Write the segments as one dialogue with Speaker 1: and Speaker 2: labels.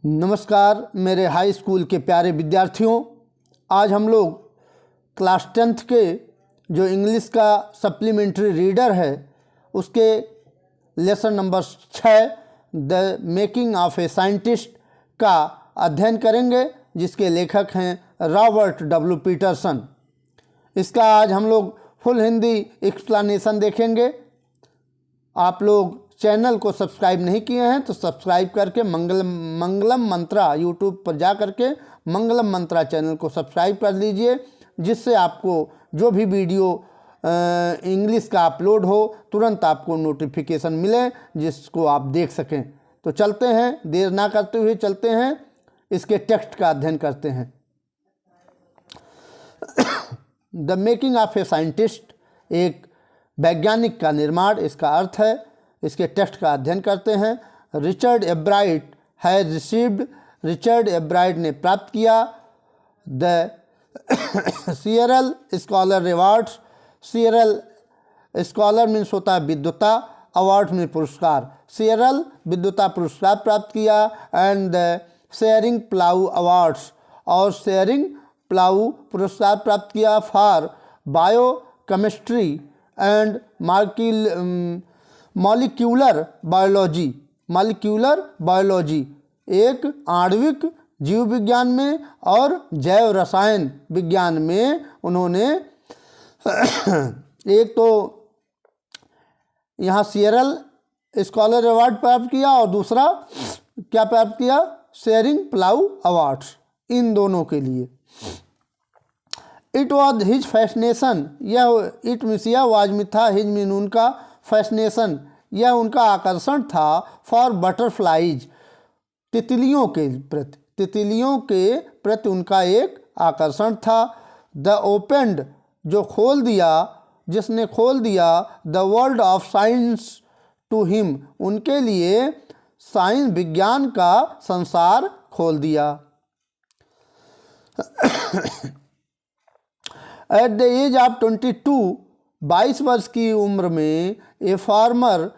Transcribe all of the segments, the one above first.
Speaker 1: नमस्कार मेरे high school के प्यारे विद्यार्थियों। आज हम लोग क्लास 10th के जो इंग्लिश का सप्लीमेंट्री रीडर है उसके lesson number 6 the making of a scientist का अध्ययन करेंगे, जिसके लेखक हैं रॉबर्ट डब्ल्यू पीटरसन। इसका आज हम लोग फुल हिंदी एक्सप्लेनेशन देखेंगे। आप लोग चैनल को सब्सक्राइब नहीं किए हैं तो सब्सक्राइब करके मंगलम मंत्रा यूट्यूब पर जा करके मंगलम मंत्रा चैनल को सब्सक्राइब कर लीजिए, जिससे आपको जो भी वीडियो इंग्लिश का अपलोड हो तुरंत आपको नोटिफिकेशन मिले, जिसको आप देख सकें। तो चलते हैं, देर ना करते हुए चलते हैं, इसके टेक्स्ट का अध्ययन करते हैं। The making of a scientist, एक वैज्ञानिक का निर्माण, इसका अर्थ है। इसके टेक्स्ट का अध्ययन करते हैं। Richard Ebright has received, Richard Ebright ने प्राप्त किया the Searle scholar awards. Searle scholar means होता है विद्वता, अवार्ड में पुरस्कार। सीयरल विद्वता पुरस्कार प्राप्त किया। And the sharing plough awards, और शेयरिंग प्लाऊ पुरस्कार प्राप्त किया for bio chemistry and molecular biology. Molecular biology एक आणविक जीव विज्ञान में और जैव रसायन विज्ञान में उन्होंने एक तो यहाँ सीयरल स्कॉलर अवार्ड प्राप्त किया और दूसरा क्या प्राप्त किया, शेयरिंग प्लाऊ अवार्ड्स, इन दोनों के लिए। इट वॉज हिज फैसिनेशन, यह इट मीन्स यह वाज में था, हिज मीन उनका, फैसिनेशन यह उनका आकर्षण था, फॉर बटरफ्लाइज तितलियों के प्रति, तितलियों के प्रति उनका एक आकर्षण था। द ओपेंड जो खोल दिया, जिसने खोल दिया, the world of science to him, उनके लिए साइंस विज्ञान का संसार खोल दिया। एट द एज ऑफ 22, 22 वर्ष की उम्र में, ए फार्मर,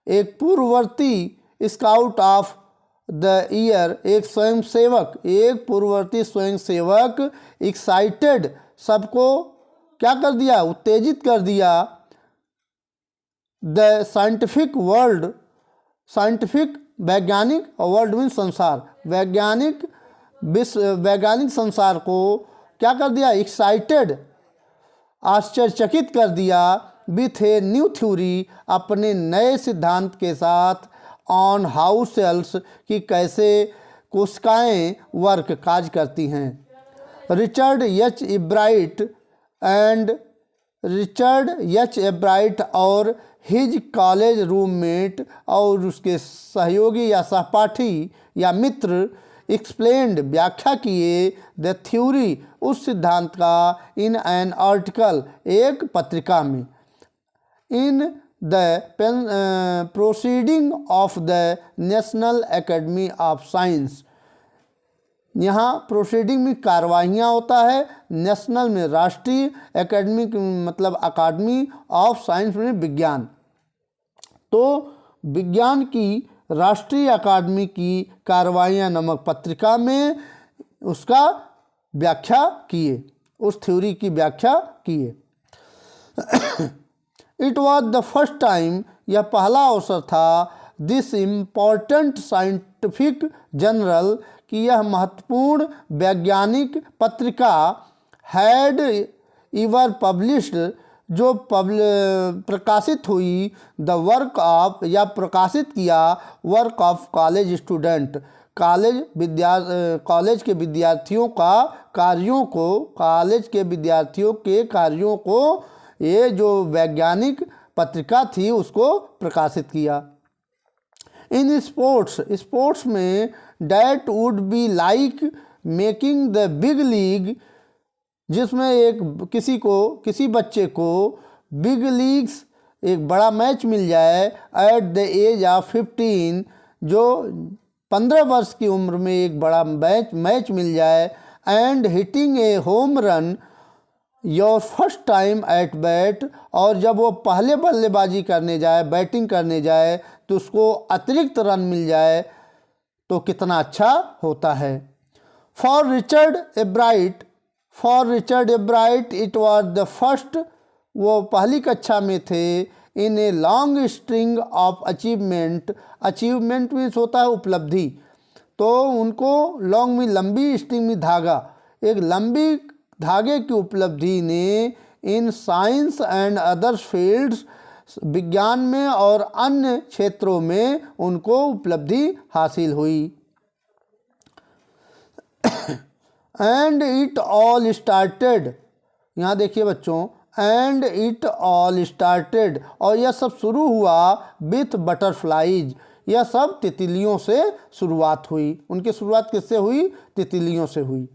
Speaker 1: एक पूर्ववर्ती, स्काउट ऑफ द ईयर, एक स्वयंसेवक, एक पूर्ववर्ती स्वयंसेवक, एक्साइटेड, सबको क्या कर दिया, उत्तेजित कर दिया, द साइंटिफिक वर्ल्ड, साइंटिफिक वैज्ञानिक, वर्ल्ड मीन संसार, वैज्ञानिक विश्व, वैज्ञानिक संसार को क्या कर दिया, एक्साइटेड, आश्चर्यचकित कर दिया, विथ ए न्यू थ्योरी, अपने नए सिद्धांत के साथ, ऑन हाउ सेल्स, कि कैसे कोशिकाएं वर्क कार्य करती हैं। Richard H एब्राइट and Richard H एब्राइट और हिज कॉलेज रूममेट, और उसके सहयोगी या सहपाठी या मित्र, एक्सप्लेन्ड, व्याख्या किए, द थ्योरी, उस सिद्धांत का, इन एन आर्टिकल, एक पत्रिका में, in the proceeding of the national academy of science. यहाँ प्रोसीडिंग में कार्रवाइयाँ होता है, नेशनल में राष्ट्रीय, एकेडमी मतलब अकादमी, ऑफ साइंस में विज्ञान। तो विज्ञान की राष्ट्रीय अकादमी की कार्रवाइयाँ नामक पत्रिका में उसका व्याख्या किए, उस थ्योरी की व्याख्या किए। It was the first time, यह पहला अवसर था, दिस इम्पॉर्टेंट साइंटिफिक जर्नल, कि यह महत्वपूर्ण वैज्ञानिक पत्रिका, हैड इवर पब्लिश्ड, जो प्रकाशित हुई, द वर्क ऑफ, या प्रकाशित किया, work of college student, college के विद्यार्थियों का कार्यों को, कॉलेज के विद्यार्थियों के कार्यों को, ये जो वैज्ञानिक पत्रिका थी उसको प्रकाशित किया। इन स्पोर्ट्स, स्पोर्ट्स में, that would be like making the big league, जिसमें एक किसी बच्चे को बिग लीग्स, एक बड़ा मैच मिल जाए, एट द एज ऑफ 15, जो 15 वर्ष की उम्र में एक बड़ा मैच मिल जाए, and hitting a home run your first time at bat, और जब वो पहले बल्लेबाजी करने जाए, बैटिंग करने जाए, तो उसको अतिरिक्त रन मिल जाए, तो कितना अच्छा होता है। For Richard Ebright it was the first, वो पहली कक्षा में थे, in a long string of achievement, achievement means होता है उपलब्धि, तो उनको लॉन्ग में लंबी, स्ट्रिंग में धागा, एक लंबी धागे की उपलब्धि ने in science and others fields, विज्ञान में और अन्य क्षेत्रों में उनको उपलब्धि हासिल हुई। एंड इट ऑल स्टार्टेड, यहाँ देखिए बच्चों, एंड इट ऑल स्टार्टेड, और यह सब शुरू हुआ विथ बटरफ्लाइज, यह सब तितलियों से शुरुआत हुई। उनकी शुरुआत किससे हुई? तितलियों से हुई।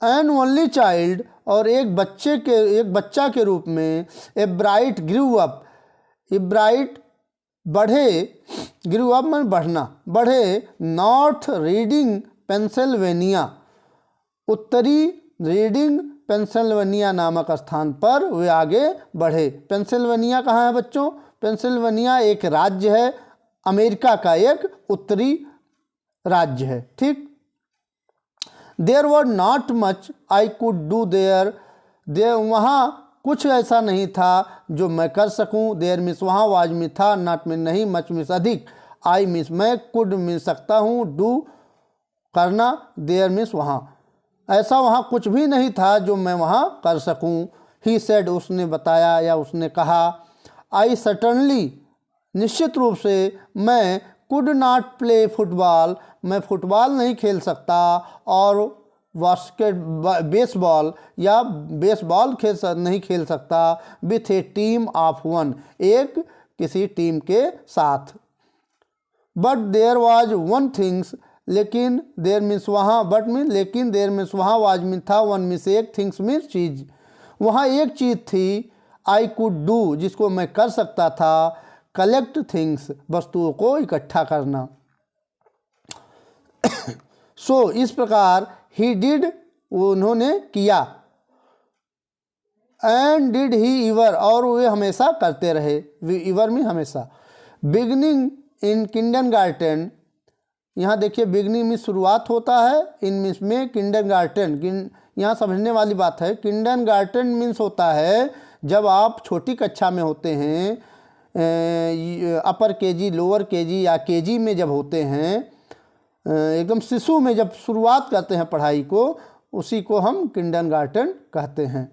Speaker 1: एन ओनली चाइल्ड, और एक बच्चा के रूप में, एब्राइट ग्रू अप, एब्राइट बढ़े, ग्रू अप में बढ़ना, बढ़े, नॉर्थ रीडिंग पेंसिल्वेनिया, उत्तरी रीडिंग पेंसिल्वेनिया नामक स्थान पर वे आगे बढ़े। पेंसिल्वेनिया कहाँ है बच्चों? पेंसिल्वेनिया एक राज्य है, अमेरिका का एक उत्तरी राज्य है, ठीक। There was not much I could do there, वहाँ कुछ ऐसा नहीं था जो मैं कर सकूं। देयर मिस वहाँ, वाज में था, नॉट में नहीं, मच मिस अधिक, आई मिस मैं, कुड मिल सकता हूँ, डू करना, देयर मिस वहाँ, ऐसा वहाँ कुछ भी नहीं था जो मैं वहाँ कर सकूं। ही सेड, उसने बताया या उसने कहा। आई सर्टनली, निश्चित रूप से, मैं कुड नॉट प्ले फुटबॉल, मैं फुटबॉल नहीं खेल सकता, और बेसबॉल या बेसबॉल नहीं खेल सकता, with a team of one, एक किसी टीम के साथ। But there was one things, लेकिन देयर मीन्स वहाँ, बट मीन लेकिन, देयर मीन्स वहाँ, वाज मीन था, वन मीन्स एक, थिंग्स मीन्स चीज़, वहाँ एक चीज़ थी, आई कुड डू जिसको मैं कर सकता था, कलेक्ट थिंग्स वस्तुओं को इकट्ठा करना। सो इस प्रकार ही डिड, उन्होंने किया, एंड डिड ही इवर, और वे हमेशा करते रहे, इवर में हमेशा। बिगनिंग इन किंडरगार्टन, यहाँ देखिए बिगनिंग में शुरुआत होता है, इन मीन्स में किंडरगार्टन, यहाँ समझने वाली बात है। किंडरगार्टन मीन्स होता है जब आप छोटी कक्षा में होते हैं, अपर केजी, लोअर केजी या केजी में जब होते हैं, एकदम शिशु में जब शुरुआत करते हैं पढ़ाई को, उसी को हम किंडरगार्टन कहते हैं।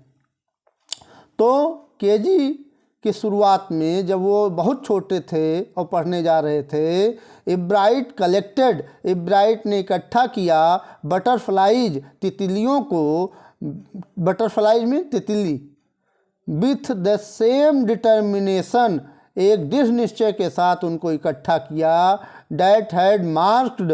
Speaker 1: तो केजी की शुरुआत में जब वो बहुत छोटे थे और पढ़ने जा रहे थे, एब्राइट कलेक्टेड, एब्राइट ने इकट्ठा किया, बटरफ्लाइज, तितलियों को, बटरफ्लाइज में तितली, विथ द सेम डिटर्मिनेशन, एक दृढ़ निश्चय के साथ उनको इकट्ठा किया, डैट हैड मार्क्ड,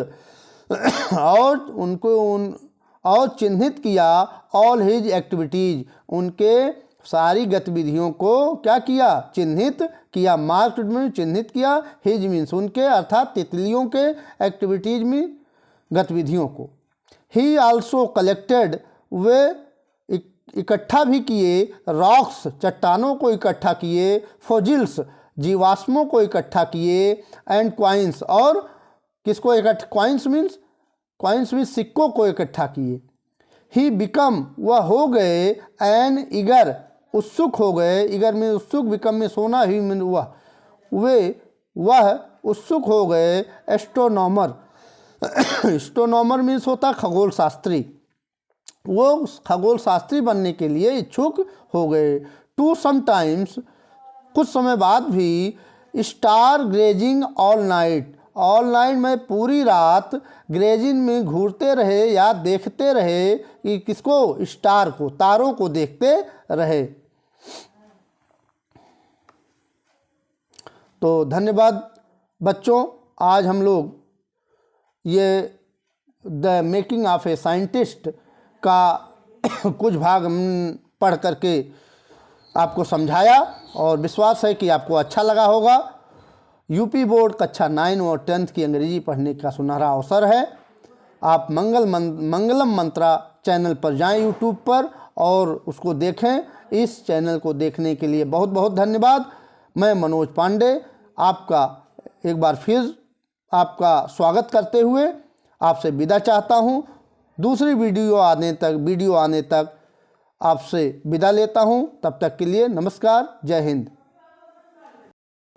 Speaker 1: और चिन्हित किया, ऑल हिज एक्टिविटीज, उनके सारी गतिविधियों को क्या किया? चिन्हित किया। मार्क्ड में चिन्हित किया, हिज मीन्स उनके, अर्थात तितलियों के एक्टिविटीज में गतिविधियों को। ही आल्सो कलेक्टेड, वे इकट्ठा भी किए, रॉक्स, चट्टानों को इकट्ठा किए, फोजिल्स, जीवाश्मों को इकट्ठा किए, एंड क्वाइंस, और किसको इकट्ठा? क्वाइंस मीन्स सिक्कों को इकट्ठा किए। ही बिकम, वह हो गए, एन ईगर, उत्सुक हो गए, ईगर में उत्सुक, बिकम में सोना, ही में वह उत्सुक हो गए, एस्ट्रोनॉमर, एस्ट्रोनॉमर मीन्स होता खगोल शास्त्री, वो खगोल शास्त्री बनने के लिए इच्छुक हो गए। टू समटाइम्स, कुछ समय बाद भी, star grazing all night, all night में पूरी रात, ग्रेजिंग में घूरते रहे या देखते रहे, कि किसको? स्टार को, तारों को देखते रहे। तो धन्यवाद बच्चों, आज हम लोग ये the making of a scientist का कुछ भाग पढ़ करके आपको समझाया, और विश्वास है कि आपको अच्छा लगा होगा। यूपी बोर्ड कक्षा 9 और 10th की अंग्रेजी पढ़ने का सुनहरा अवसर है। आप मंगलम मंत्रा चैनल पर जाएं यूट्यूब पर और उसको देखें। इस चैनल को देखने के लिए बहुत बहुत धन्यवाद। मैं मनोज पांडे आपका एक बार फिर आपका स्वागत करते हुए आपसे विदा चाहता हूँ। दूसरी वीडियो आने तक आपसे विदा लेता हूँ। तब तक के लिए नमस्कार, जय हिंद।